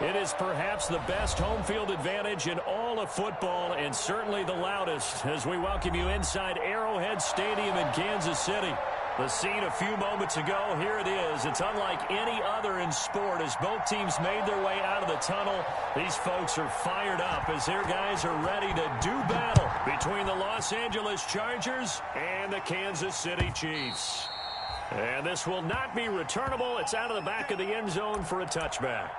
It is perhaps the best home field advantage in all of football and certainly the loudest as we welcome you inside Arrowhead Stadium in Kansas City. The scene a few moments ago, here it is. It's unlike any other in sport as both teams made their way out of the tunnel. These folks are fired up as their guys are ready to do battle between the Los Angeles Chargers and the Kansas City Chiefs. And this will not be returnable. It's out of the back of the end zone for a touchback.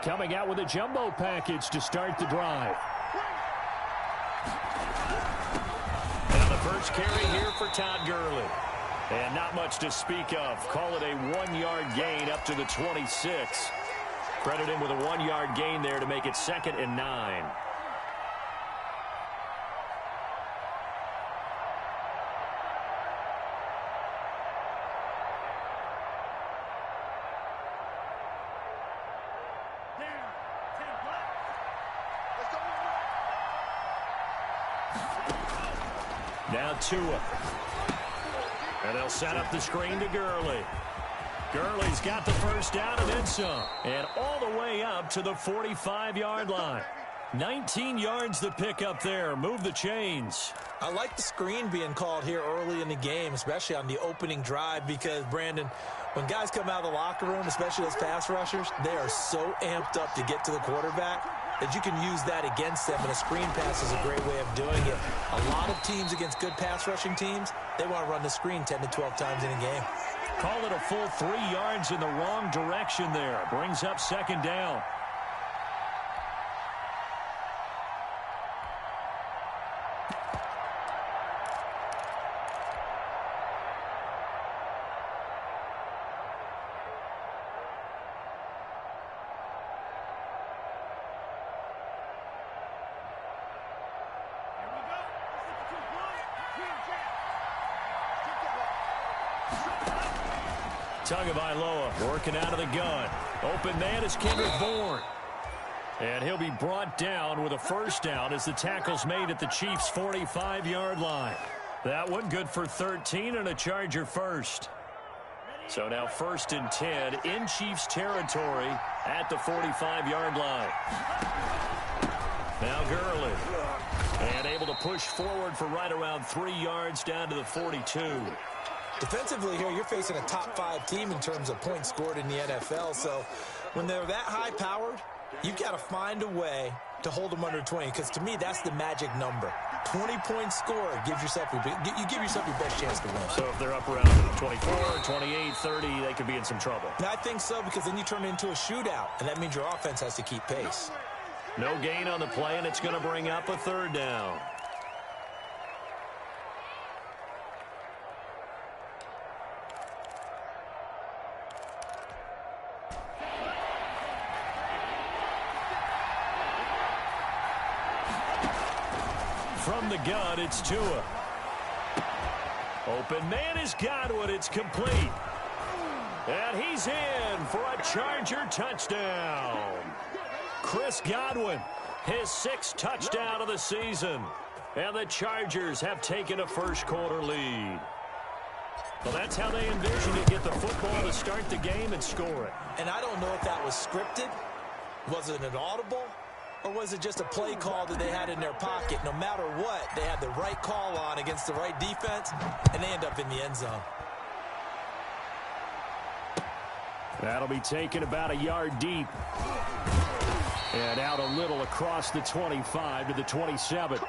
Coming out with a jumbo package to start the drive. And the first carry here for Todd Gurley. And not much to speak of. Call it a 1-yard gain up to the 26. Credit him with a 1-yard gain there to make it 2nd and 9. Now Tua. And they'll set up the screen to Gurley. Gurley's got the first down and then some. And all the way up to the 45-yard line. 19 yards to pick up there. Move the chains. I like the screen being called here early in the game, especially on the opening drive, because, Brandon, when guys come out of the locker room, especially those pass rushers, they are so amped up to get to the quarterback that you can use that against them, and a screen pass is a great way of doing it. A lot of teams against good pass rushing teams, they want to run the screen 10 to 12 times in a game. Call it a full 3 yards in the wrong direction there. Brings up 2nd down. MLOA working out of the gun. Open man is Kendrick Bourne. And he'll be brought down with a first down as the tackle's made at the Chiefs' 45-yard line. That one good for 13 and a Charger first. So now 1st and 10 in Chiefs territory at the 45-yard line. Now Gurley. And able to push forward for right around 3 yards down to the 42. Defensively here, you're facing a top 5 team in terms of points scored in the NFL. So when they're that high-powered, you've got to find a way to hold them under 20, because to me, that's the magic number. 20-point score gives yourself you give yourself your best chance to win. So if they're up around 24, 28, 30, they could be in some trouble. And I think so, because then you turn it into a shootout, and that means your offense has to keep pace. No gain on the play, and it's going to bring up a 3rd down. From the gun, it's Tua. Open man is Godwin. It's complete. And he's in for a Charger touchdown. Chris Godwin, his 6th touchdown of the season. And the Chargers have taken a first-quarter lead. Well, that's how they envision to get the football to start the game and score it. And I don't know if that was scripted. Was it an audible? Or was it just a play call that they had in their pocket? No matter what, they had the right call on against the right defense, and they end up in the end zone. That'll be taken about a yard deep. And out a little across the 25 to the 27.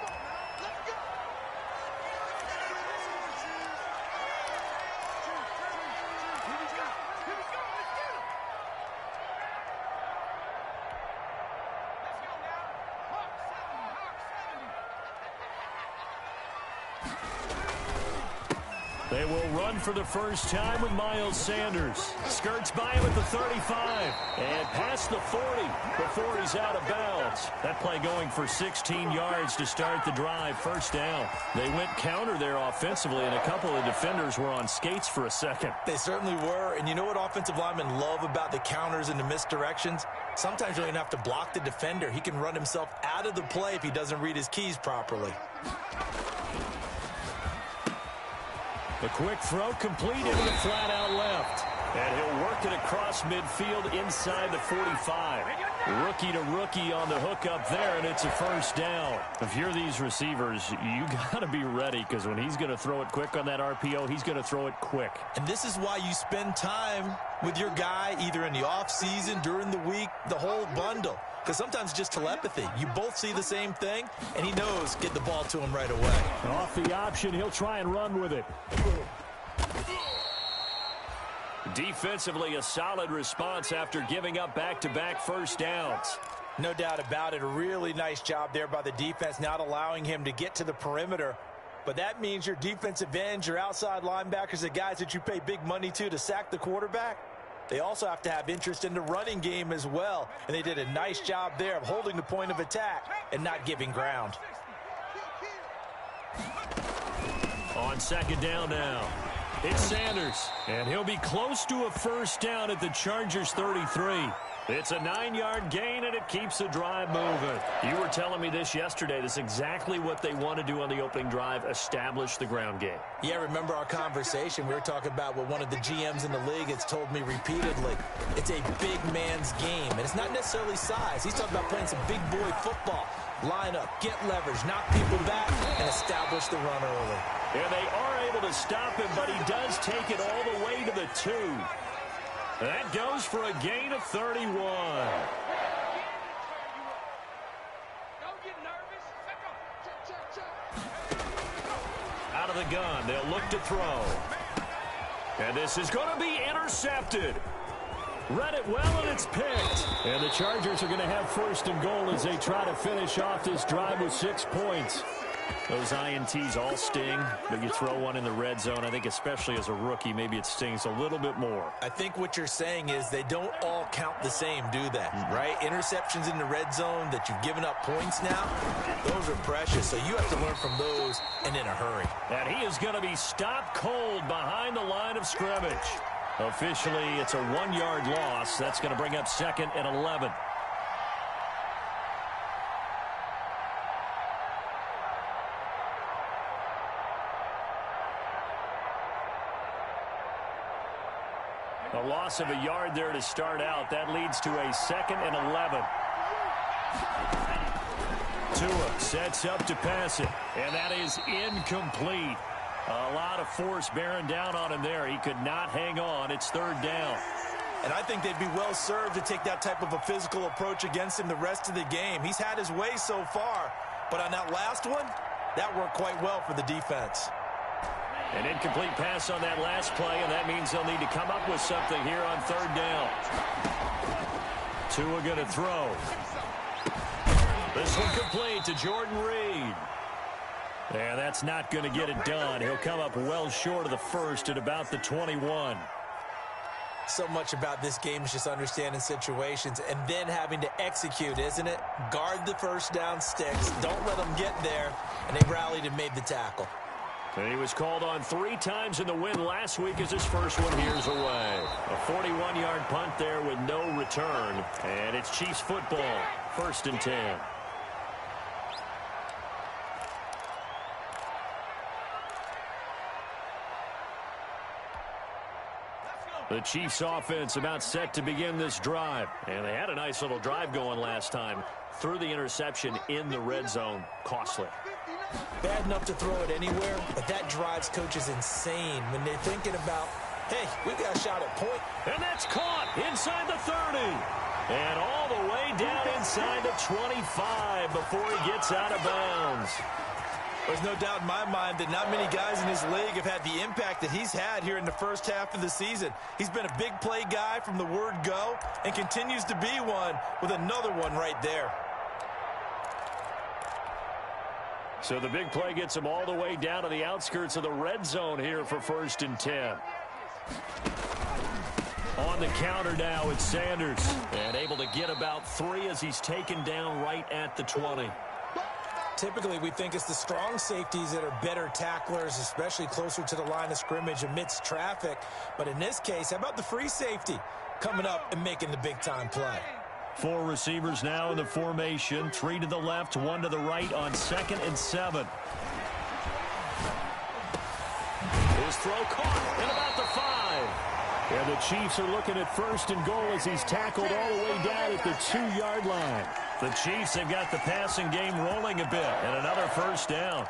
They will run for the first time with Miles Sanders. Skirts by him at the 35 and past the 40 before he's out of bounds. That play going for 16 yards to start the drive. First down. They went counter there offensively, and a couple of defenders were on skates for a second. They certainly were, and you know what offensive linemen love about the counters and the misdirections? Sometimes you don't even have to block the defender. He can run himself out of the play if he doesn't read his keys properly. The quick throw complete into the flat out left. And he'll work it across midfield inside the 45. Rookie to rookie on the hook up there, and it's a first down. If you're these receivers, you got to be ready, because when he's going to throw it quick on that RPO, he's going to throw it quick. And this is why you spend time with your guy either in the offseason, during the week, the whole bundle. Because sometimes it's just telepathy. You both see the same thing, and he knows get the ball to him right away. Off the option, he'll try and run with it. Defensively, a solid response after giving up back-to-back first downs. No doubt about it. A really nice job there by the defense, not allowing him to get to the perimeter. But that means your defensive ends, your outside linebackers, the guys that you pay big money to sack the quarterback, they also have to have interest in the running game as well. And they did a nice job there of holding the point of attack and not giving ground. On second down now, it's Sanders. And he'll be close to a first down at the Chargers' 33. It's a 9-yard gain, and it keeps the drive moving. You were telling me this yesterday. This is exactly what they want to do on the opening drive, establish the ground game. Yeah, remember our conversation? We were talking about what one of the GMs in the league has told me repeatedly. It's a big man's game, and it's not necessarily size. He's talking about playing some big boy football. Line up, get leverage, knock people back, and establish the run early. Yeah, they are able to stop him, but he does take it all the way to the 2. That goes for a gain of 31. Out of the gun, they'll look to throw. And this is going to be intercepted. Read it well, and it's picked. And the Chargers are going to have first and goal as they try to finish off this drive with 6 points. Those INTs all sting, but you throw one in the red zone, I think especially as a rookie, maybe it stings a little bit more. I think what you're saying is they don't all count the same, do they? Right? Interceptions in the red zone that you've given up points now, those are precious, so you have to learn from those and in a hurry. And he is going to be stopped cold behind the line of scrimmage. Officially, it's a 1-yard loss. That's going to bring up second and 11. A loss of a yard there to start out. That leads to a second and 11. Tua sets up to pass it, and that is incomplete. A lot of force bearing down on him there. He could not hang on. It's third down. And I think they'd be well served to take that type of a physical approach against him the rest of the game. He's had his way so far, but on that last one, that worked quite well for the defense. An incomplete pass on that last play, and that means they'll need to come up with something here on third down. Tua going to throw. This one complete to Jordan Reed. Yeah, that's not going to get it done. He'll come up well short of the first at about the 21. So much about this game is just understanding situations and then having to execute, isn't it? Guard the first down sticks. Don't let them get there. And they rallied and made the tackle. And he was called on 3 times in the win last week as his first one here's away. A 41-yard punt there with no return. And it's Chiefs football, first and 10. The Chiefs offense about set to begin this drive. And they had a nice little drive going last time. Threw the interception in the red zone. Costly. Bad enough to throw it anywhere, but that drives coaches insane when they're thinking about, hey, we've got a shot at point. And that's caught inside the 30. And all the way down inside the 25 before he gets out of bounds. There's no doubt in my mind that not many guys in this league have had the impact that he's had here in the first half of the season. He's been a big play guy from the word go and continues to be one with another one right there. So the big play gets him all the way down to the outskirts of the red zone here for 1st and 10. On the counter now, it's Sanders. And able to get about 3 as he's taken down right at the 20. Typically, we think it's the strong safeties that are better tacklers, especially closer to the line of scrimmage amidst traffic. But in this case, how about the free safety coming up and making the big-time play? 4 receivers now in the formation. 3 to the left, 1 to the right on 2nd and 7. His throw caught at about the 5. And the Chiefs are looking at 1st and goal as he's tackled all the way down at the 2-yard line. The Chiefs have got the passing game rolling a bit, and another 1st down.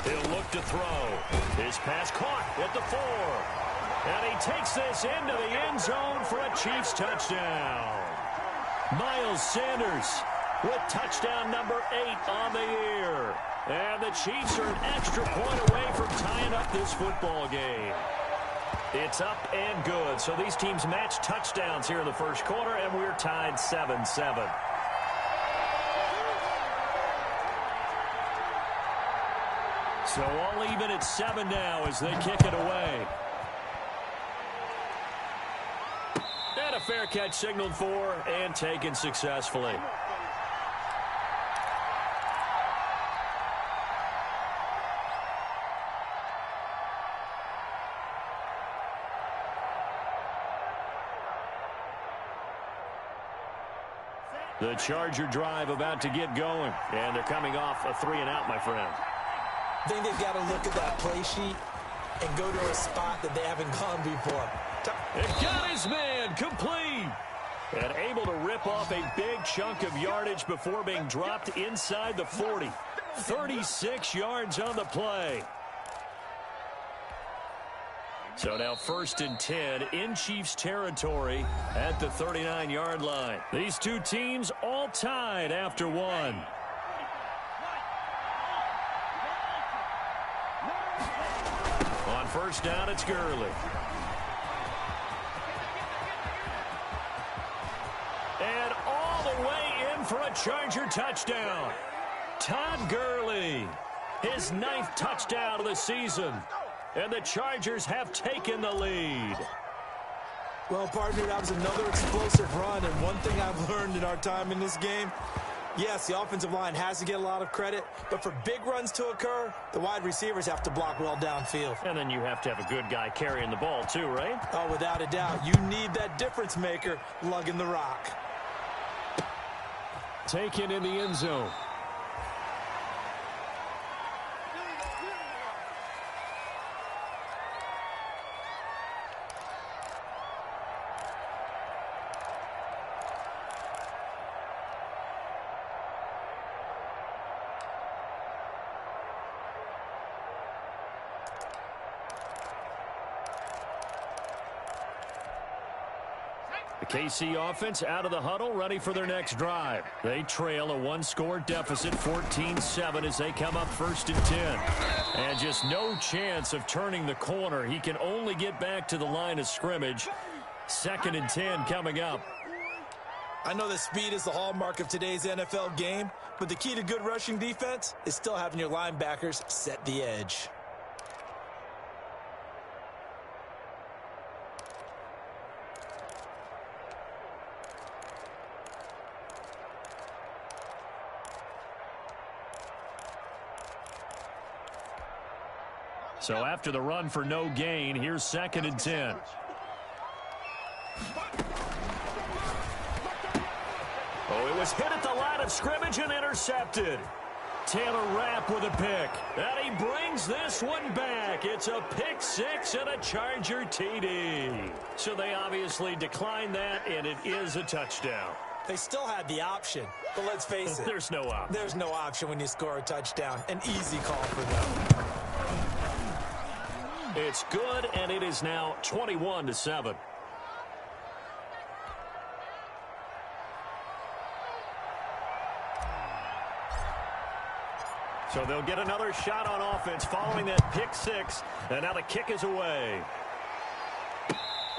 He'll look to throw. His pass caught at the 4. And he takes this into the end zone for a Chiefs touchdown. Miles Sanders with touchdown number 8 on the year. And the Chiefs are an extra point away from tying up this football game. It's up and good. So these teams match touchdowns here in the first quarter, and we're tied 7-7. So all even at 7 now as they kick it away. And a fair catch signaled for and taken successfully. The Charger drive about to get going. And they're coming off a 3-and-out, my friend. I think they've got to look at that play sheet and go to a spot that they haven't gone before. It got his man complete. And able to rip off a big chunk of yardage before being dropped inside the 40. 36 yards on the play. So now 1st and 10 in Chiefs territory at the 39-yard line. These two teams all tied after 1. On 1st down, it's Gurley. And all the way in for a Charger touchdown. Todd Gurley, his 9th touchdown of the season. And the Chargers have taken the lead. Well, partner, that was another explosive run. And one thing I've learned in our time in this game, yes, the offensive line has to get a lot of credit, but for big runs to occur, the wide receivers have to block well downfield. And then you have to have a good guy carrying the ball too, right? Oh, without a doubt. You need that difference maker lugging the rock. Taken in the end zone. KC offense out of the huddle, ready for their next drive. They trail a 1-score deficit, 14-7, as they come up 1st and 10. And just no chance of turning the corner. He can only get back to the line of scrimmage. 2nd and 10 coming up. I know that speed is the hallmark of today's NFL game, but the key to good rushing defense is still having your linebackers set the edge. So after the run for no gain, here's 2nd and 10. Oh, it was hit at the line of scrimmage and intercepted. Taylor Rapp with a pick. And he brings this one back. It's a pick 6 and a Charger TD. So they obviously declined that, and it is a touchdown. They still had the option, but let's face it. There's no option. There's no option when you score a touchdown. An easy call for them. It's good, and it is now 21-7. So they'll get another shot on offense following that pick six. And now the kick is away.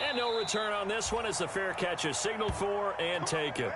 And no return on this one as the fair catch is signaled for and taken.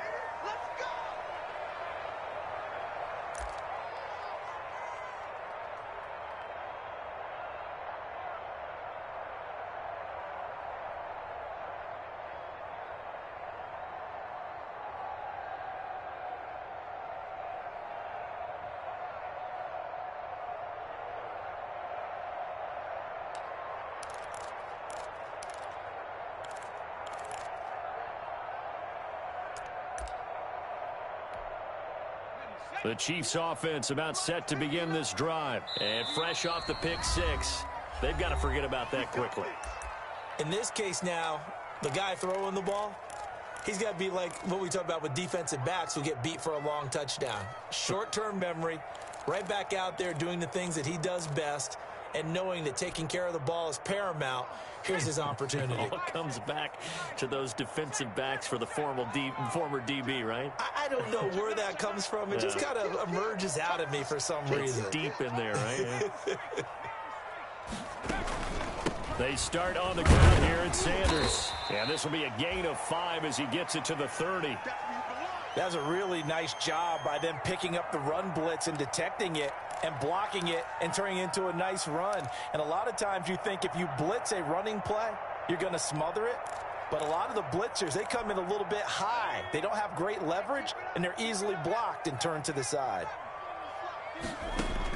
The Chiefs offense about set to begin this drive. And fresh off the pick six, they've got to forget about that quickly. In this case now, the guy throwing the ball, he's got to be like what we talk about with defensive backs who get beat for a long touchdown. Short-term memory, right back out there doing the things that he does best, and knowing that taking care of the ball is paramount. Here's his opportunity. It all comes back to those defensive backs for the former DB, right? I don't know where that comes from. It just kind of emerges out of me for some reason. It's deep in there, right? They start on the ground here at Sanders. And this will be a gain of 5 as he gets it to the 30. That's a really nice job by them picking up the run blitz and detecting it and blocking it and turning it into a nice run. And a lot of times you think if you blitz a running play, you're going to smother it. But a lot of the blitzers, they come in a little bit high. They don't have great leverage, and they're easily blocked and turned to the side.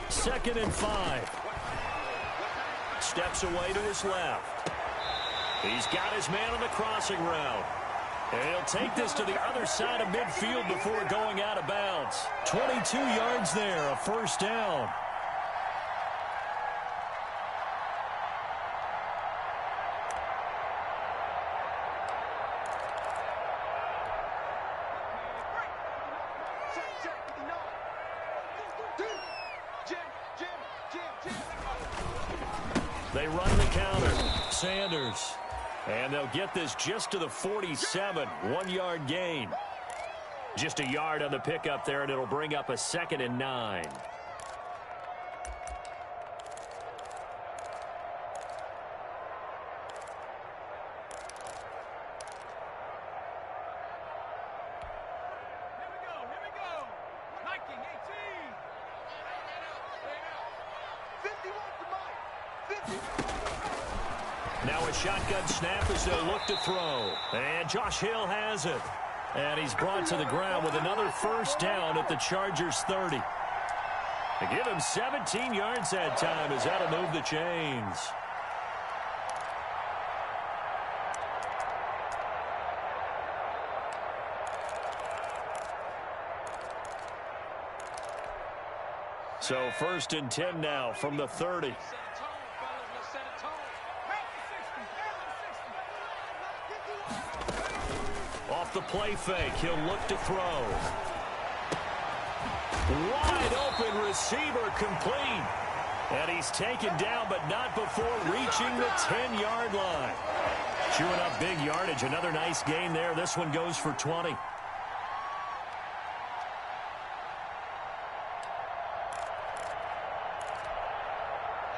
2nd and 5. Steps away to his left. He's got his man on the crossing route. And he'll take this to the other side of midfield before going out of bounds. 22 yards there, a first down. They run the counter. Sanders. And they'll get this just to the 47, 1-yard gain. Just a yard on the pickup there, and it'll bring up a 2nd and 9. Now a shotgun snap as they'll look to throw. And Josh Hill has it. And he's brought to the ground with another first down at the Chargers' 30. They give him 17 yards that time as that'll move the chains. So 1st and 10 now from the 30. Off the play fake, he'll look to throw. Wide open receiver complete. And he's taken down, but not before reaching the 10-yard line. Chewing up big yardage. Another nice gain there. This one goes for 20.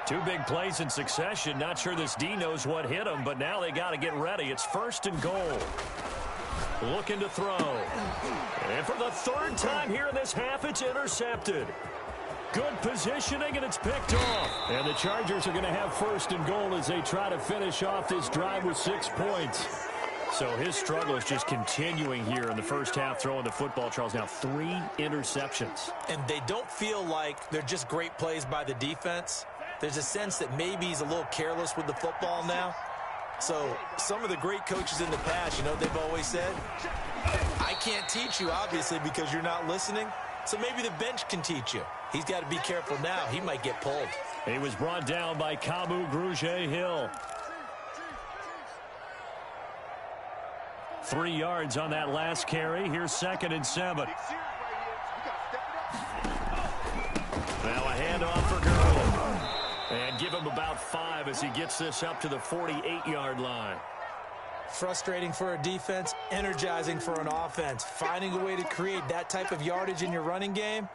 Two big plays in succession. Not sure this D knows what hit him, but now they got to get ready. It's 1st and goal. Looking to throw. And for the 3rd time here in this half, it's intercepted. Good positioning, and it's picked off. And the Chargers are going to have 1st and goal as they try to finish off this drive with 6 points. So his struggle is just continuing here in the first half, throwing the football. Charles, now 3 interceptions. And they don't feel like they're just great plays by the defense. There's a sense that maybe he's a little careless with the football now. So some of the great coaches in the past, you know, they've always said, I can't teach you, obviously, because you're not listening. So maybe the bench can teach you. He's got to be careful now. He might get pulled. He was brought down by Kamu Grugier-Hill. 3 yards on that last carry. Here's 2nd and 7. Now a handoff for Gurley. And give him about 5 as he gets this up to the 48-yard line. Frustrating for a defense, energizing for an offense. Finding a way to create that type of yardage in your running game,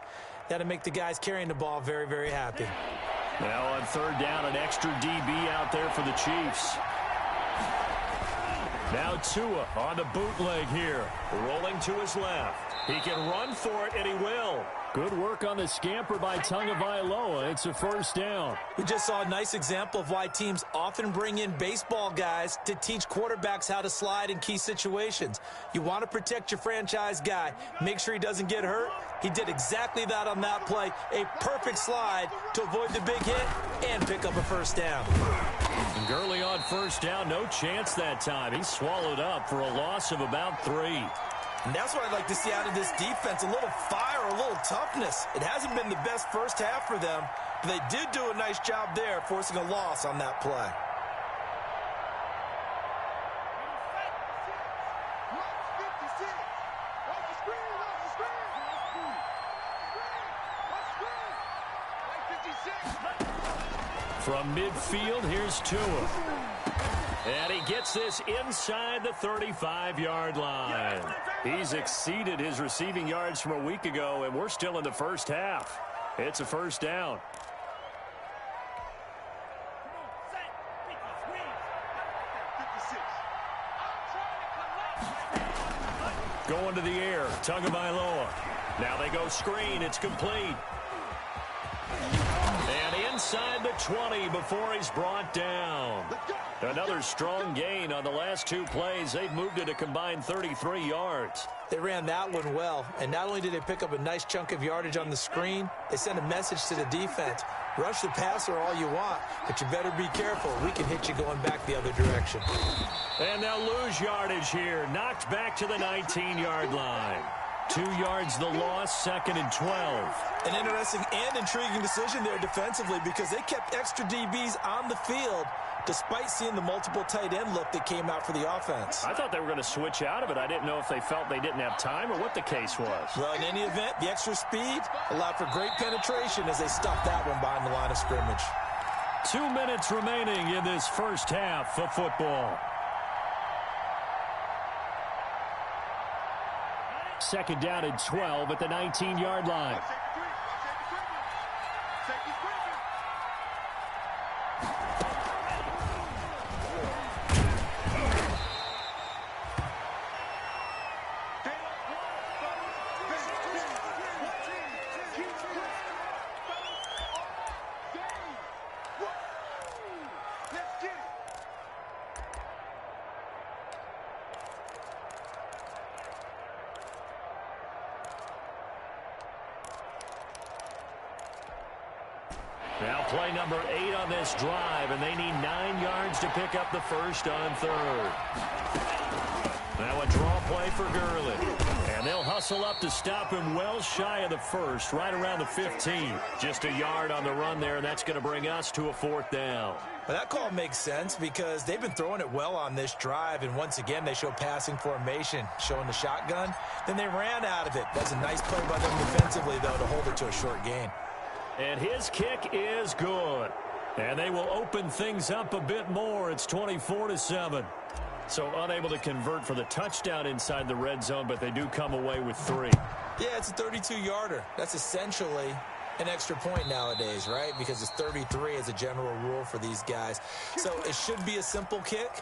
That'll make the guys carrying the ball very, very happy. Now on third down, an extra DB out there for the Chiefs. Now Tua on the bootleg here, rolling to his left. He can run for it, and he will. Good work on the scamper by MLOA. It's a first down. We just saw a nice example of why teams often bring in baseball guys to teach quarterbacks how to slide in key situations. You want to protect your franchise guy. Make sure he doesn't get hurt. He did exactly that on that play. A perfect slide to avoid the big hit and pick up a first down. And Gurley on first down. No chance that time. He swallowed up for a loss of about 3. And that's what I'd like to see out of this defense, a little fire, a little toughness. It hasn't been the best first half for them, but they did do a nice job there, forcing a loss on that play. From midfield, here's Tua. And he gets this inside the 35-yard line. He's exceeded his receiving yards from a week ago, and we're still in the first half. It's a first down. Going to the air, MLOA. Now they go screen. It's complete. And inside the 20 before he's brought down. Another strong gain on the last 2 plays. They've moved it a combined 33 yards. They ran that one well, and not only did they pick up a nice chunk of yardage on the screen, they sent a message to the defense. Rush the passer all you want, but you better be careful. We can hit you going back the other direction. And they'll lose yardage here. Knocked back to the 19-yard line. 2 yards the loss, 2nd and 12. An interesting and intriguing decision there defensively because they kept extra DBs on the field despite seeing the multiple tight end look that came out for the offense. I thought they were going to switch out of it. I didn't know if they felt they didn't have time or what the case was. Well, in any event, the extra speed allowed for great penetration as they stuffed that one behind the line of scrimmage. 2 minutes remaining in this first half of football. 2nd down and 12 at the 19-yard line. Now play number 8 on this drive, and they need 9 yards to pick up the first on third. Now a draw play for Gurley. And they'll hustle up to stop him well shy of the first, right around the 15. Just a yard on the run there, and that's going to bring us to a 4th down. Well, that call makes sense because they've been throwing it well on this drive, and once again they show passing formation, showing the shotgun. Then they ran out of it. That's a nice play by them defensively, though, to hold it to a short gain. And his kick is good. And they will open things up a bit more. It's 24-7. So unable to convert for the touchdown inside the red zone, but they do come away with 3. Yeah, it's a 32-yarder. That's essentially an extra point nowadays, right? Because it's 33 as a general rule for these guys. So it should be a simple kick.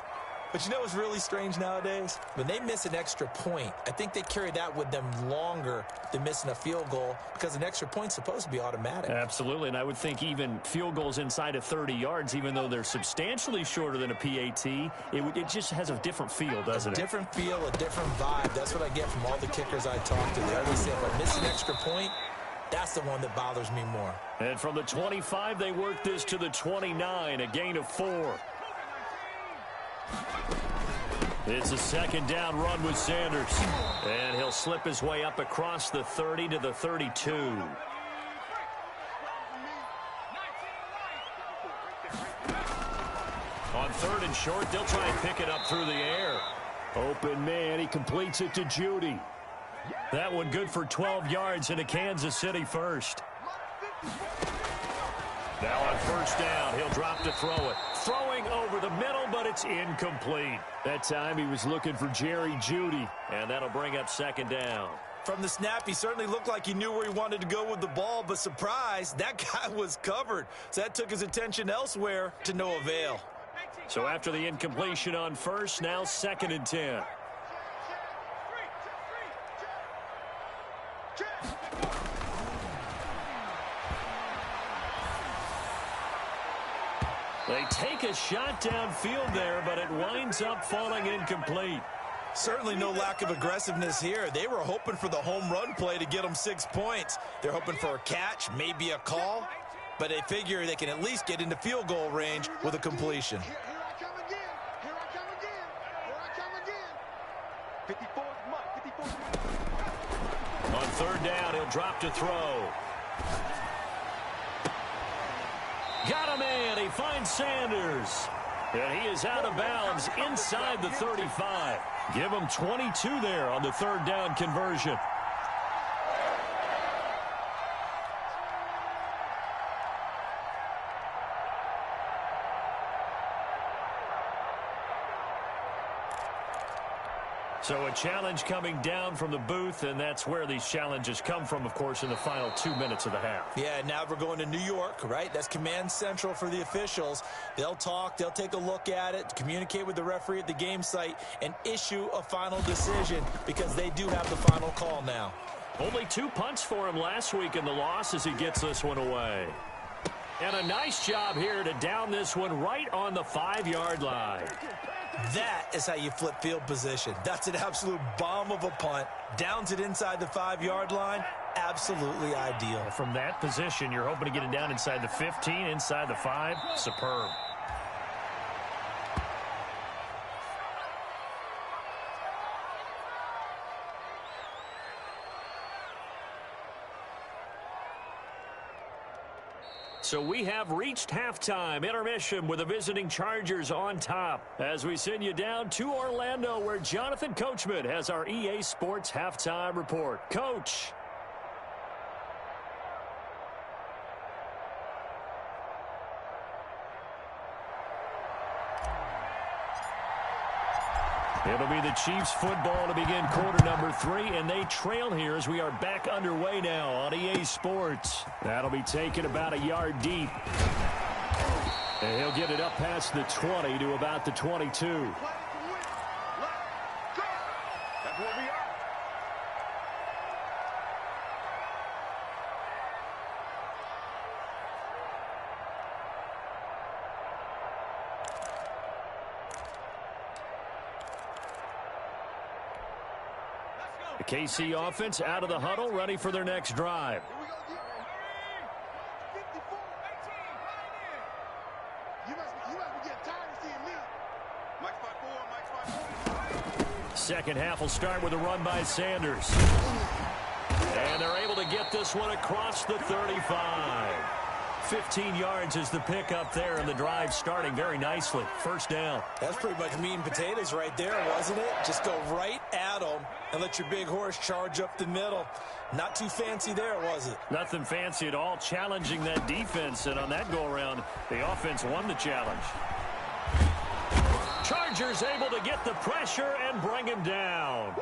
But you know what's really strange nowadays? When they miss an extra point, I think they carry that with them longer than missing a field goal because an extra point's supposed to be automatic. Absolutely, and I would think even field goals inside of 30 yards, even though they're substantially shorter than a PAT, it just has a different feel, doesn't it? A different feel, a different vibe. That's what I get from all the kickers I talk to. They always say if I miss an extra point, that's the one that bothers me more. And from the 25, they work this to the 29, a gain of 4. It's a 2nd down run with Sanders. And he'll slip his way up across the 30 to the 32. On 3rd and short, they'll try and pick it up through the air. Open man, he completes it to Judy. That one good for 12 yards into Kansas City first. Now on 1st down, he'll drop to throw it. Throwing over the middle, but it's incomplete. That time he was looking for Jerry Judy, and that'll bring up 2nd down. From the snap, he certainly looked like he knew where he wanted to go with the ball, but surprise, that guy was covered. So that took his attention elsewhere to no avail. So after the incompletion on first, now 2nd and 10. They take a shot downfield there, but it winds up falling incomplete. Certainly no lack of aggressiveness here. They were hoping for the home run play to get them 6 points. They're hoping for a catch, maybe a call, but they figure they can at least get into field goal range with a completion. Here I come again. Here I come again. Here I come again. 54th month. 54th. On 3rd down, he'll drop to throw. Got him in. He finds Sanders. And he is out of bounds inside the 35. Give him 22 there on the 3rd down conversion. So a challenge coming down from the booth, and that's where these challenges come from, of course, in the final 2 minutes of the half. Yeah, now we're going to New York, right? That's command central for the officials. They'll talk, they'll take a look at it, communicate with the referee at the game site, and issue a final decision because they do have the final call now. Only 2 punts for him last week in the loss as he gets this one away. And a nice job here to down this one right on the 5-yard line. That is how you flip field position. That's an absolute bomb of a punt. Downs it inside the 5-yard line. Absolutely ideal. From that position, you're hoping to get it down inside the 15, inside the 5. Superb. So we have reached halftime. Intermission with the visiting Chargers on top. As we send you down to Orlando, where Jonathan Coachman has our EA Sports halftime report. Coach. It'll be the Chiefs football to begin quarter number 3, and they trail here as we are back underway now on EA Sports. That'll be taken about a yard deep. And he'll get it up past the 20 to about the 22. The KC offense out of the huddle, ready for their next drive. Second half will start with a run by Sanders. And they're able to get this one across the 35. 15 yards is the pickup there, and the drive starting very nicely. First down. That's pretty much meat and potatoes right there, wasn't it? Just go right at them and let your big horse charge up the middle. Not too fancy there, was it? Nothing fancy at all, challenging that defense, and on that go-around, the offense won the challenge. Chargers able to get the pressure and bring him down.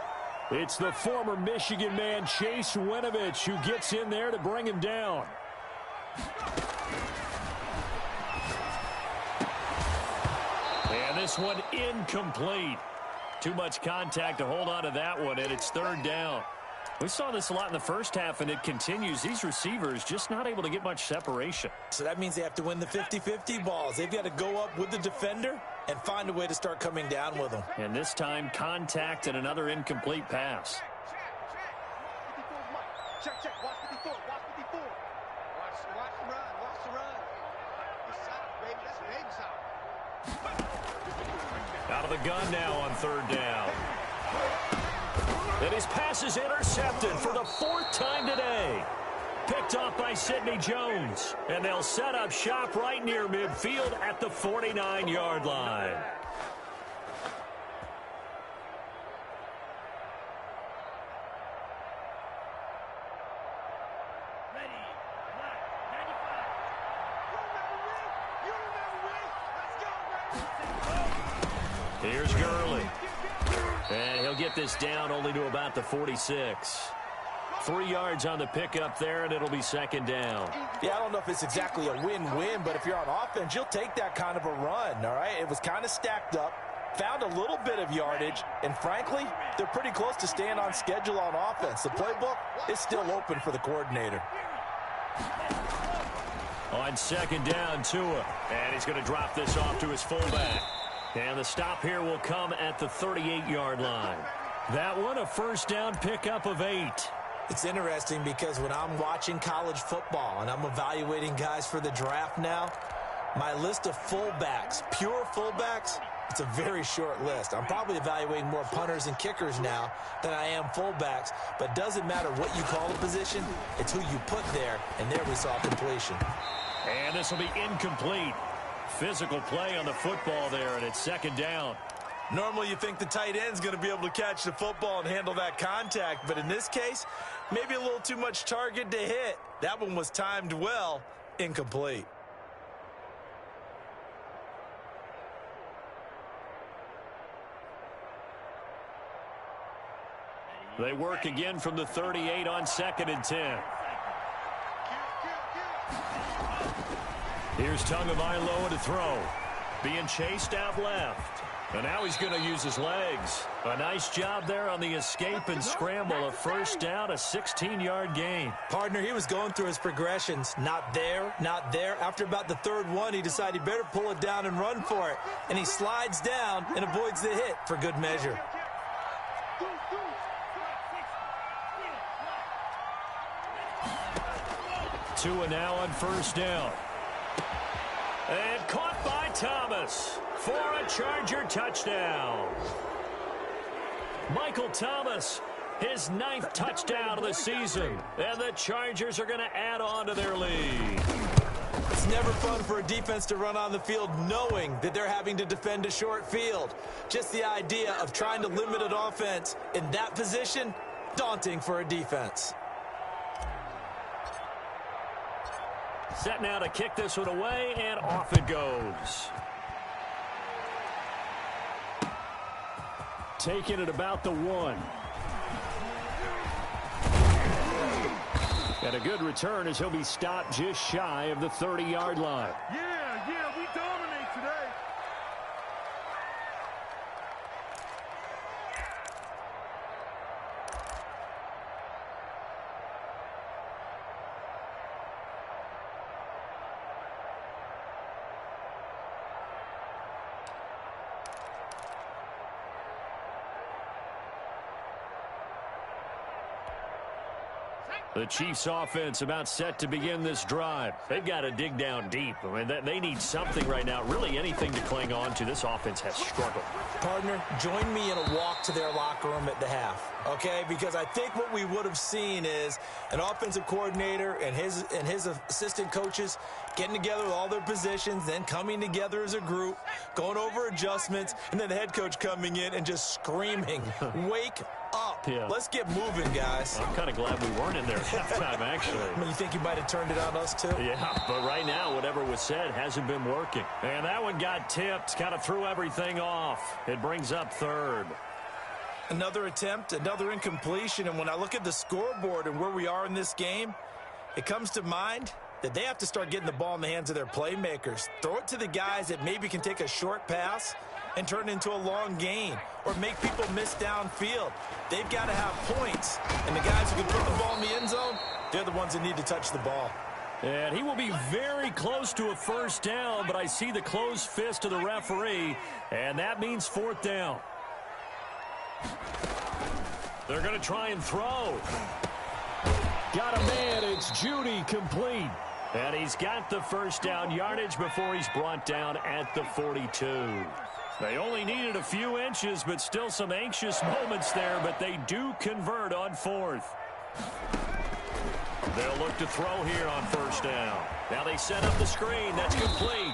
It's the former Michigan man, Chase Winovich, who gets in there to bring him down. And this one incomplete. Too much contact to hold on to that one, and it's third down. We saw this a lot in the first half, and it continues. These receivers just not able to get much separation. So that means they have to win the 50-50 balls. They've got to go up with the defender and find a way to start coming down with them. And this time, contact and another incomplete pass. Check. Watch 54. Watch 54. Watch the run. Watch the run. It's solid, baby. That's baby solid. Out of the gun now on third down. And his pass is intercepted for the 4th time today. Picked off by Sidney Jones. And they'll set up shop right near midfield at the 49-yard line. Here's Gurley. And he'll get this down only to about the 46. 3 yards on the pickup there, and it'll be second down. Yeah, I don't know if it's exactly a win-win, but if you're on offense, you'll take that kind of a run, all right? It was kind of stacked up, found a little bit of yardage, and frankly, they're pretty close to staying on schedule on offense. The playbook is still open for the coordinator. On second down, Tua, and he's going to drop this off to his fullback. And the stop here will come at the 38-yard line. That one, a first down pickup of 8. It's interesting because when I'm watching college football and I'm evaluating guys for the draft now, my list of fullbacks, pure fullbacks, it's a very short list. I'm probably evaluating more punters and kickers now than I am fullbacks, but it doesn't matter what you call a position, it's who you put there, and there we saw completion. And this will be incomplete. Physical play on the football there, and it's second down. Normally you think the tight end's going to be able to catch the football and handle that contact, but in this case, maybe a little too much target to hit. That one was timed well, incomplete. They work again from the 38 on second and 10. Here's MLOA to throw. Being chased out left. And now he's going to use his legs. A nice job there on the escape and scramble. A first down, a 16-yard gain. Partner, he was going through his progressions. Not there, not there. After about the third one, he decided he better pull it down and run for it. And he slides down and avoids the hit for good measure. Tua now on first down. And caught by Thomas for a Charger touchdown. Michael Thomas, his 9th touchdown of the season. And the Chargers are going to add on to their lead. It's never fun for a defense to run on the field knowing that they're having to defend a short field. Just the idea of trying to limit an offense in that position, daunting for a defense. Set now to kick this one away, and off it goes. Taking it about the 1. And a good return as he'll be stopped just shy of the 30-yard line. Yeah, we dominate today. The Chiefs offense about set to begin this drive. They've got to dig down deep. I mean, they need something right now, really anything to cling on to. This offense has struggled. Partner, join me in a walk to their locker room at the half, okay? Because I think what we would have seen is an offensive coordinator and his assistant coaches getting together with all their positions, then coming together as a group, going over adjustments, and then the head coach coming in and just screaming, wake up. Yeah. Let's get moving, guys. I'm kind of glad we weren't in there at halftime, actually. I mean, you think you might have turned it on us, too? Yeah, but right now, whatever was said hasn't been working. And that one got tipped, kind of threw everything off. It brings up third. Another attempt, another incompletion, and when I look at the scoreboard and where we are in this game, it comes to mind that they have to start getting the ball in the hands of their playmakers. Throw it to the guys that maybe can take a short pass and turn it into a long gain or make people miss downfield. They've got to have points, and the guys who can put the ball in the end zone, they're the ones that need to touch the ball. And he will be very close to a first down, but I see the closed fist of the referee, and that means fourth down. They're going to try and throw. Got a man. It's Judy, complete. And he's got the first down yardage before he's brought down at the 42. They only needed a few inches, but still some anxious moments there, but they do convert on fourth. They'll look to throw here on first down. Now they set up the screen. That's complete.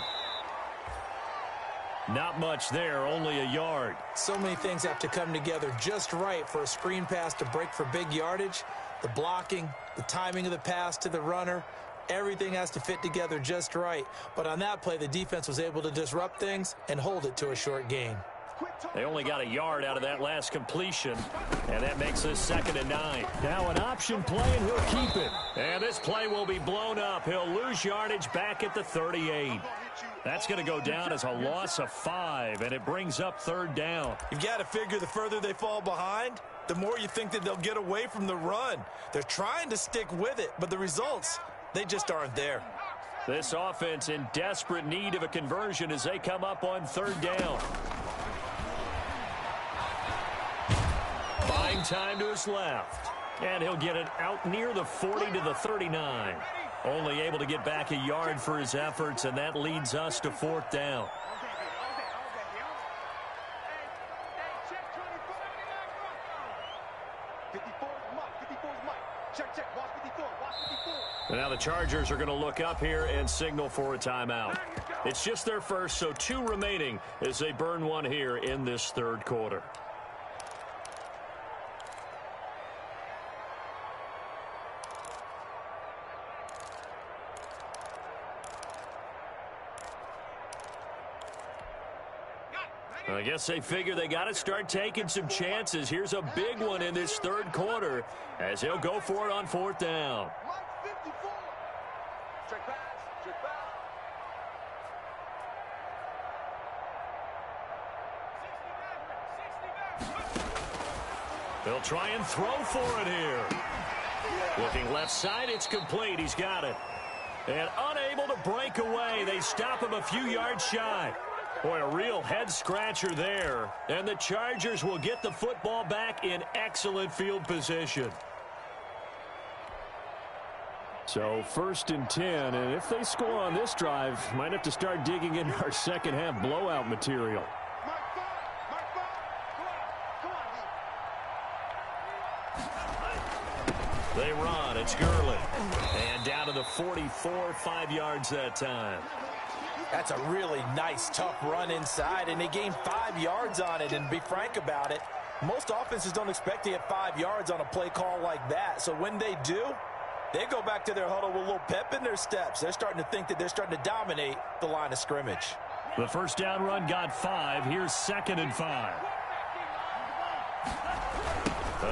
Not much there, only a yard. So many things have to come together just right for a screen pass to break for big yardage. The blocking, the timing of the pass to the runner, everything has to fit together just right. But on that play, the defense was able to disrupt things and hold it to a short gain. They only got a yard out of that last completion, and that makes this 2nd and 9. Now an option play, and he'll keep it. And this play will be blown up. He'll lose yardage back at the 38. That's going to go down as a loss of 5, and it brings up 3rd down. You've got to figure the further they fall behind, the more you think that they'll get away from the run. They're trying to stick with it, but the results, they just aren't there. This offense in desperate need of a conversion as they come up on 3rd down. Buying time to his left. And he'll get it out near the 40 to the 39. Only able to get back a yard for his efforts, and that leads us to 4th down. Now the Chargers are going to look up here and signal for a timeout. It's just their first, so 2 remaining as they burn one here in this 3rd quarter. I guess they figure they got to start taking some chances. Here's a big one in this 3rd quarter as he'll go for it on 4th down. They'll try and throw for it here. Looking left side, it's complete. He's got it. And unable to break away. They stop him a few yards shy. Boy, a real head-scratcher there. And the Chargers will get the football back in excellent field position. So 1st and 10, and if they score on this drive, might have to start digging into our second-half blowout material. They run. It's Gurley. And down to the 44, 5 yards that time. That's a really nice, tough run inside, and they gained 5 yards on it. And to be frank about it, most offenses don't expect to get 5 yards on a play call like that. So when they do, they go back to their huddle with a little pep in their steps. They're starting to think that they're starting to dominate the line of scrimmage. The 1st down run got 5. Here's 2nd and 5.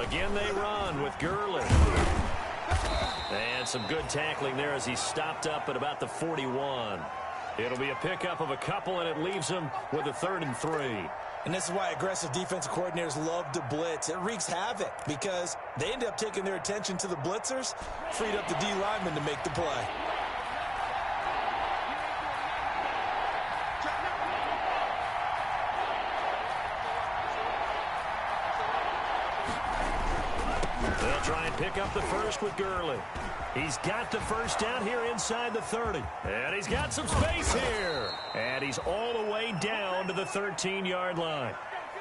Again, they run with Gurley. And some good tackling there as he stopped up at about the 41. It'll be a pickup of a couple, and it leaves him with a 3rd and 3. And this is why aggressive defensive coordinators love to blitz. It wreaks havoc because they end up taking their attention to the blitzers, freed up the D lineman to make the play. They'll try and pick up the first with Gurley. He's got the 1st down here inside the 30. And he's got some space here. And he's all the way down to the 13-yard line.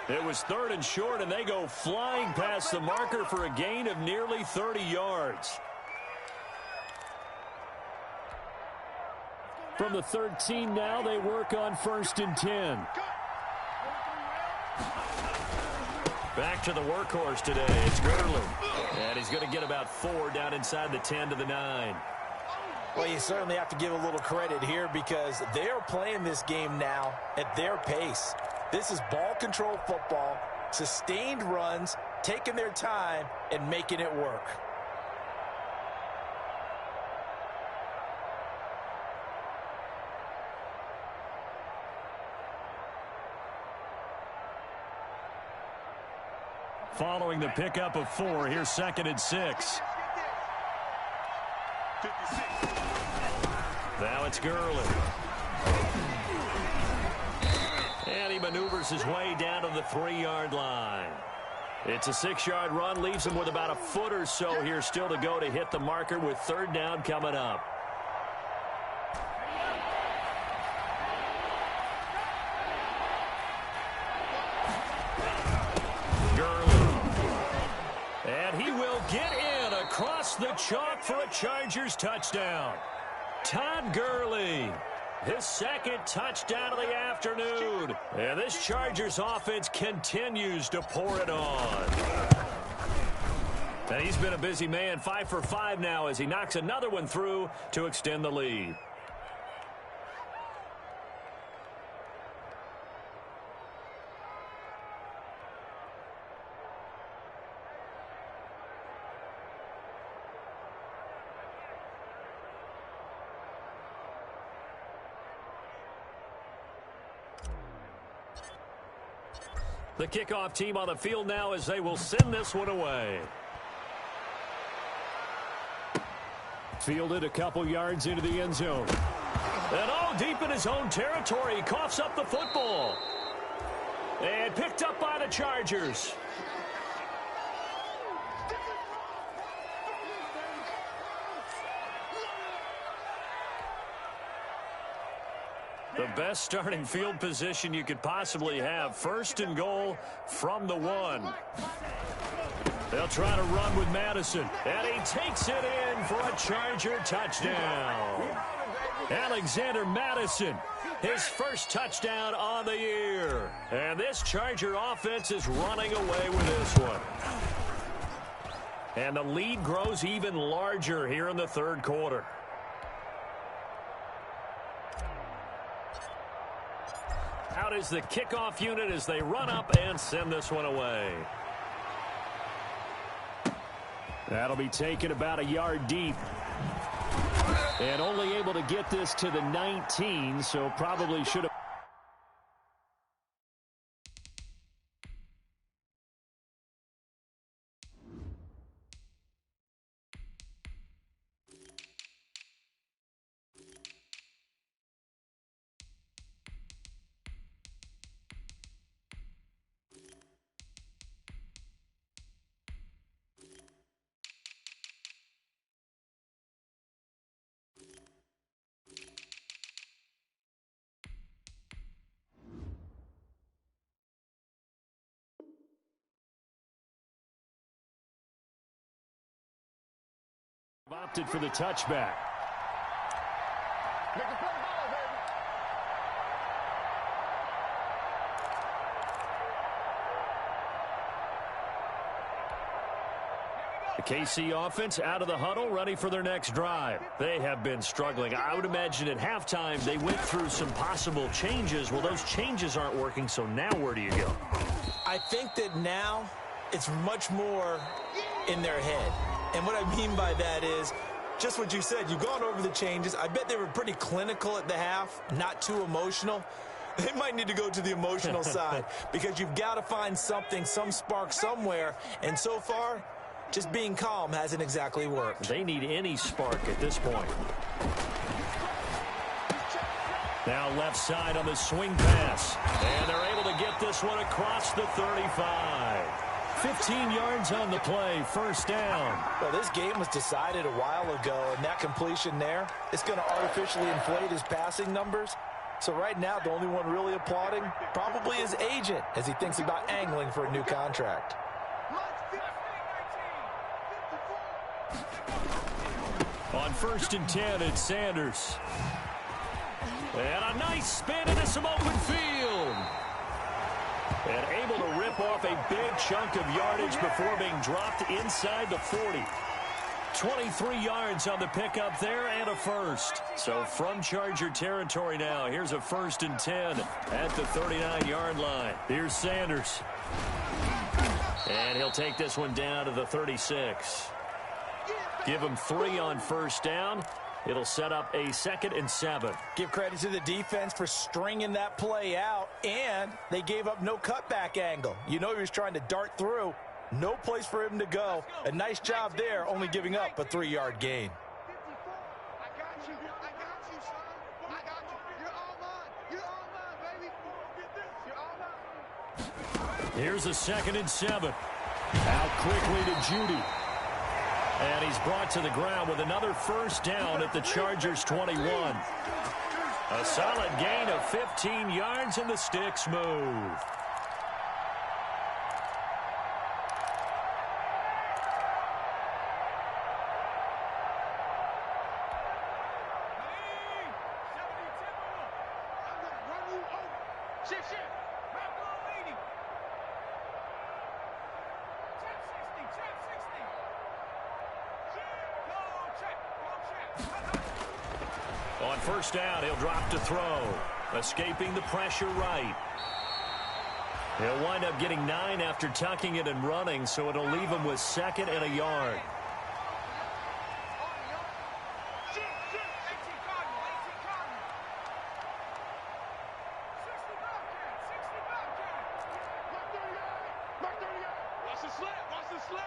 It was 3rd and short, and they go flying past the marker for a gain of nearly 30 yards. From the 13 now, they work on 1st and 10. Back to the workhorse today. It's Gurley. And he's going to get about 4 down inside the 10 to the 9. Well, you certainly have to give a little credit here because they are playing this game now at their pace. This is ball control football, sustained runs, taking their time, and making it work. Following the pickup of 4, here's 2nd and 6. Now it's Gurley. And he maneuvers his way down to the 3-yard line. It's a 6-yard run, leaves him with about a foot or so here still to go to hit the marker with 3rd down coming up. Across the chalk for a Chargers touchdown. Todd Gurley, his 2nd touchdown of the afternoon. And this Chargers offense continues to pour it on. And he's been a busy man, 5 for 5 now as he knocks another one through to extend the lead. The kickoff team on the field now as they will send this one away. Fielded a couple yards into the end zone. And deep in his own territory, he coughs up the football. And picked up by the Chargers. The best starting field position you could possibly have. 1st and goal from the 1. They'll try to run with Madison. And he takes it in for a Charger touchdown. Alexander Madison, his first touchdown on the year. And this Charger offense is running away with this one. And the lead grows even larger here in the 3rd quarter. Out is the kickoff unit as they run up and send this one away. That'll be taken about a yard deep. And only able to get this to the 19, so probably should have. Opted for the touchback. Make the play ball, baby. The KC offense out of the huddle, ready for their next drive. They have been struggling. I would imagine at halftime they went through some possible changes. Well, those changes aren't working, so now where do you go? I think that now it's much more in their head. And what I mean by that is just what you said. You've gone over the changes. I bet they were pretty clinical at the half, not too emotional. They might need to go to the emotional side because you've got to find something, some spark somewhere. And so far, just being calm hasn't exactly worked. They need any spark at this point. Now left side on the swing pass. And they're able to get this one across the 35. 15 yards on the play, 1st down. Well, this game was decided a while ago, and that completion there, it's going to artificially inflate his passing numbers. So right now, the only one really applauding probably his agent as he thinks about angling for a new contract. On 1st and 10, it's Sanders. And a nice spin into some open field. And able to rip off a big chunk of yardage before being dropped inside the 40. 23 yards on the pickup there and a first. So from Charger territory now, here's a 1st and 10 at the 39-yard line. Here's Sanders. And he'll take this one down to the 36. Give him 3 on 1st down. It'll set up a 2nd and 7. Give credit to the defense for stringing that play out, and they gave up no cutback angle. You know he was trying to dart through. No place for him to go. A nice job there, only giving up a 3-yard gain. I got you, son. I got you. You're all mine. You're all mine, baby. You're all mine. Here's a 2nd and 7. Out quickly to Judy. And he's brought to the ground with another 1st down at the Chargers 21. A solid gain of 15 yards, and the sticks move. On 1st down, he'll drop to throw. Escaping the pressure right. He'll wind up getting 9 after tucking it and running, so it'll leave him with 2nd and a yard. a sled.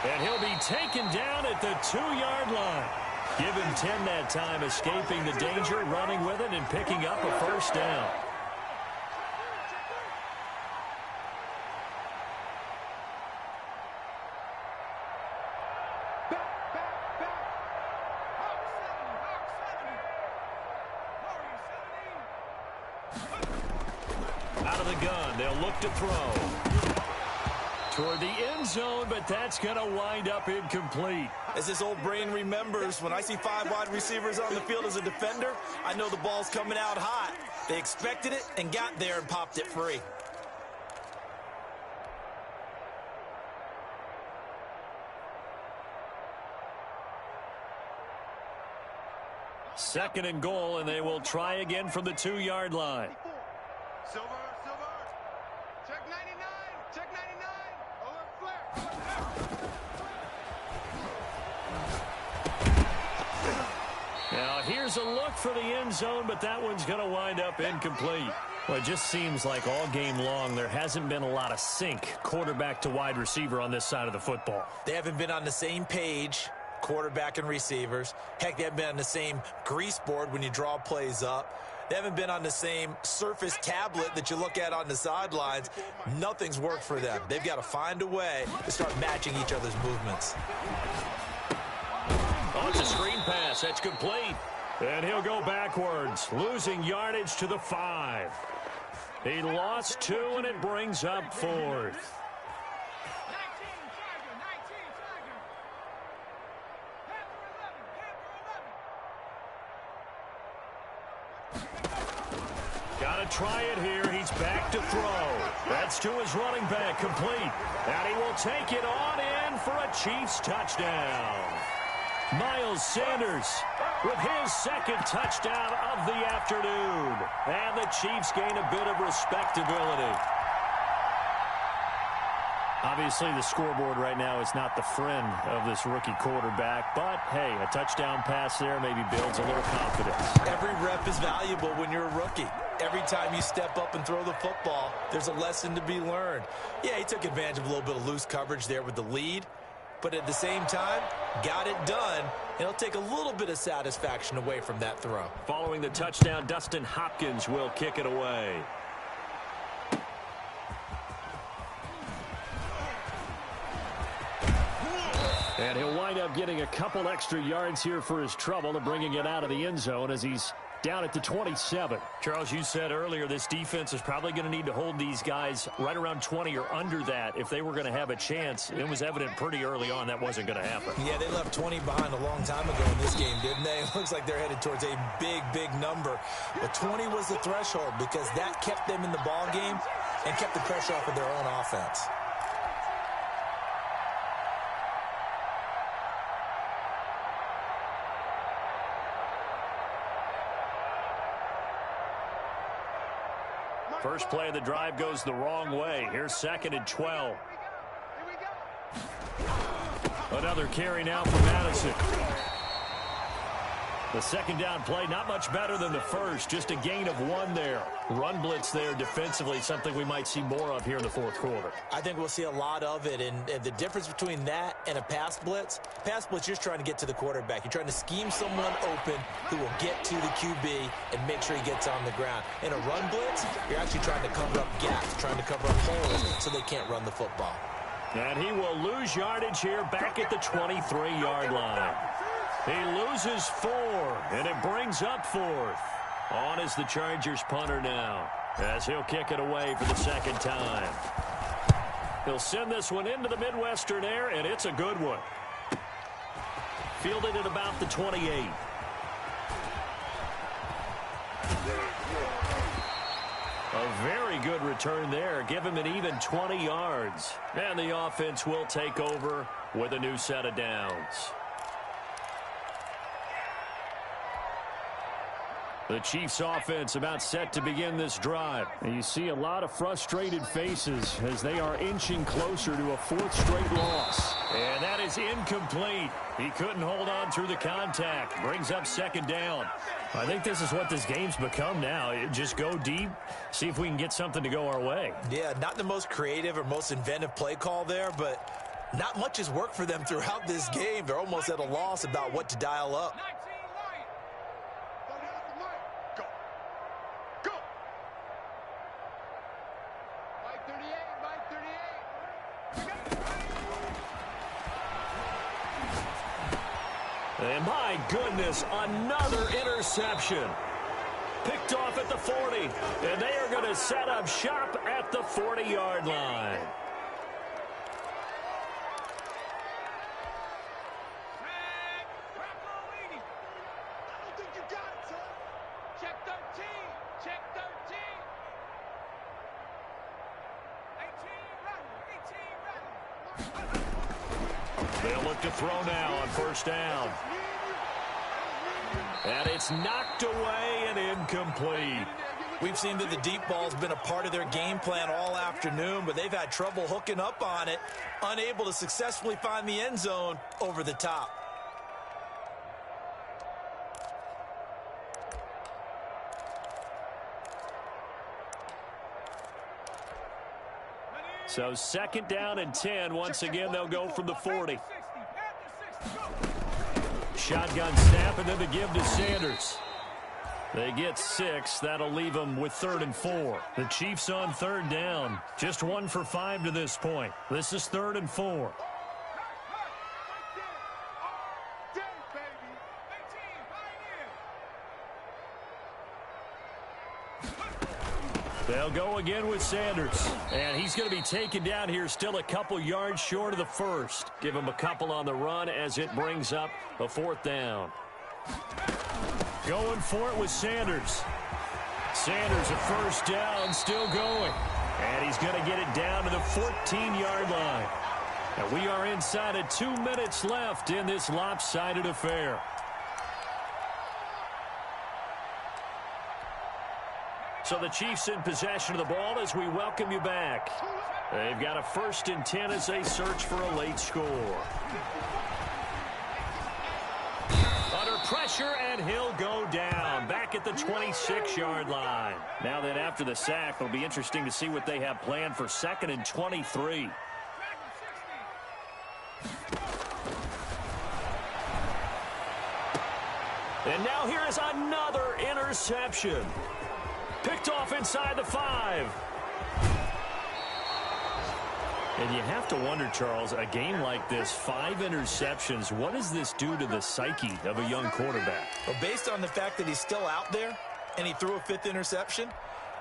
And he'll be taken down at the 2-yard line. Give him 10 that time, escaping the danger, running with it, and picking up a first down. Out of the gun, they'll look to throw. Toward the end zone, but that's going to wind up incomplete. As this old brain remembers, when I see 5 wide receivers on the field as a defender, I know the ball's coming out hot. They expected it and got there and popped it free. Second and goal, and they will try again from the 2-yard line. Silver, check 99, check 99, alert flare. Now here's a look for the end zone, but that one's going to wind up incomplete. Well, it just seems like all game long there hasn't been a lot of sync quarterback to wide receiver on this side of the football. They haven't been on the same page, quarterback and receivers. Heck, they haven't been on the same grease board when you draw plays up. They haven't been on the same surface tablet that you look at on the sidelines. Nothing's worked for them. They've got to find a way to start matching each other's movements. Oh, it's a screen pass. That's complete. And he'll go backwards, losing yardage to the 5. He lost 2, and it brings up 4th. Got to try it here. He's back to throw. That's to his running back, complete. And he will take it on in for a Chiefs touchdown. Miles Sanders with his second touchdown of the afternoon. And the Chiefs gain a bit of respectability. Obviously, the scoreboard right now is not the friend of this rookie quarterback. But, hey, a touchdown pass there maybe builds a little confidence. Every rep is valuable when you're a rookie. Every time you step up and throw the football, there's a lesson to be learned. Yeah, he took advantage of a little bit of loose coverage there with the lead. But at the same time, got it done. And it'll take a little bit of satisfaction away from that throw. Following the touchdown, Dustin Hopkins will kick it away. And he'll wind up getting a couple extra yards here for his trouble and bringing it out of the end zone as he's down at the 27. Charles, you said earlier this defense is probably going to need to hold these guys right around 20 or under that if they were going to have a chance. It was evident pretty early on that wasn't going to happen. Yeah, they left 20 behind a long time ago in this game, didn't they? It looks like they're headed towards a big, big number. But 20 was the threshold because that kept them in the ball game and kept the pressure off of their own offense. First play of the drive goes the wrong way. Here's 2nd and 12. Another carry now for Madison. The second down play, not much better than the first. Just a gain of 1 there. Run blitz there defensively, something we might see more of here in the 4th quarter. I think we'll see a lot of it. And the difference between that and a pass blitz, you're just trying to get to the quarterback. You're trying to scheme someone open who will get to the QB and make sure he gets on the ground. In a run blitz, you're actually trying to cover up gaps, trying to cover up holes so they can't run the football. And he will lose yardage here back at the 23-yard line. He loses 4, and it brings up 4th. On is the Chargers punter now, as he'll kick it away for the second time. He'll send this one into the Midwestern air, and it's a good one. Fielded at about the 28. A very good return there. Give him an even 20 yards. And the offense will take over with a new set of downs. The Chiefs offense about set to begin this drive. And you see a lot of frustrated faces as they are inching closer to a fourth straight loss. And that is incomplete. He couldn't hold on through the contact. Brings up second down. I think this is what this game's become now. Just go deep, see if we can get something to go our way. Yeah, not the most creative or most inventive play call there, but not much has worked for them throughout this game. They're almost at a loss about what to dial up. And my goodness, another interception. Picked off at the 40, and they are going to set up shop at the 40-yard line. They'll look to throw now on first down. And it's knocked away and incomplete. We've seen that the deep ball's been a part of their game plan all afternoon, but they've had trouble hooking up on it, unable to successfully find the end zone over the top. So second down and 10. Once again, they'll go from the 40. Shotgun snap, and then the give to Sanders. They get 6. That'll leave them with 3rd and 4. The Chiefs on 3rd down. Just 1 for 5 to this point. This is 3rd and 4. They'll go again with Sanders. And he's going to be taken down here still a couple yards short of the first. Give him a couple on the run as it brings up a 4th down. Going for it with Sanders. Sanders a first down, still going. And he's going to get it down to the 14-yard line. And we are inside of 2 minutes left in this lopsided affair. So the Chiefs in possession of the ball as we welcome you back. They've got a 1st and 10 as they search for a late score. Under pressure, and he'll go down back at the 26-yard line. Now that after the sack, it'll be interesting to see what they have planned for 2nd and 23. And now here is another interception. Picked off inside the 5. And you have to wonder, Charles, a game like this, 5 interceptions, what does this do to the psyche of a young quarterback? Well, based on the fact that he's still out there and he threw a 5th interception,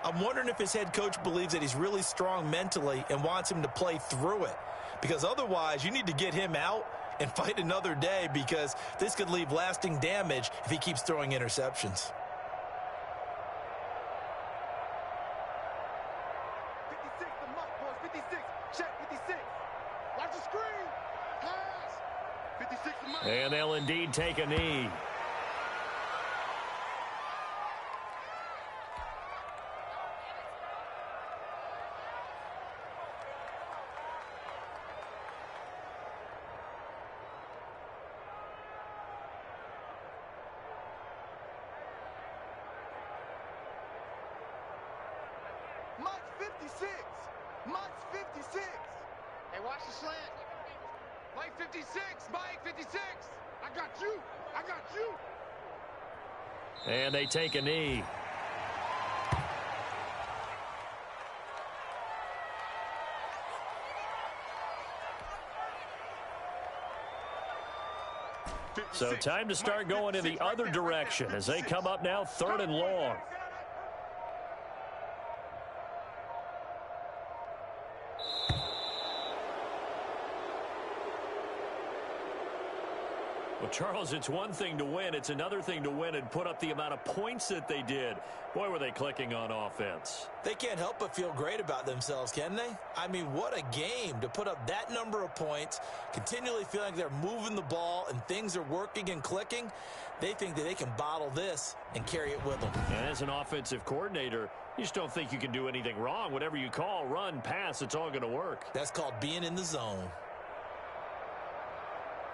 I'm wondering if his head coach believes that he's really strong mentally and wants him to play through it. Because otherwise, you need to get him out and fight another day, because this could leave lasting damage if he keeps throwing interceptions. 56, the mark, boys. 56. Check 56. Watch the screen. Pass. 56, the mark. And they'll indeed take a knee. Mike's 56. Mike's 56. Hey, watch the slant. Mike 56. Mike 56. I got you. I got you. And they take a knee. So time to start going in the other direction as they come up now 3rd and long. Well, Charles, it's one thing to win. It's another thing to win and put up the amount of points that they did. Boy, were they clicking on offense. They can't help but feel great about themselves, can they? I mean, what a game to put up that number of points, continually feeling like they're moving the ball and things are working and clicking. They think that they can bottle this and carry it with them. And as an offensive coordinator, you just don't think you can do anything wrong. Whatever you call, run, pass, it's all going to work. That's called being in the zone.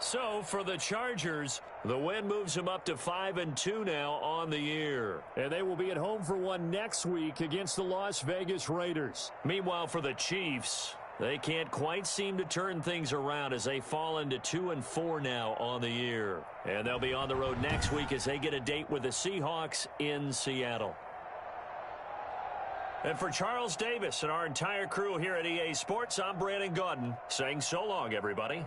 So, for the Chargers, the win moves them up to 5-2 now on the year. And they will be at home for one next week against the Las Vegas Raiders. Meanwhile, for the Chiefs, they can't quite seem to turn things around as they fall into 2-4 now on the year. And they'll be on the road next week as they get a date with the Seahawks in Seattle. And for Charles Davis and our entire crew here at EA Sports, I'm Brandon Gaudin saying so long, everybody.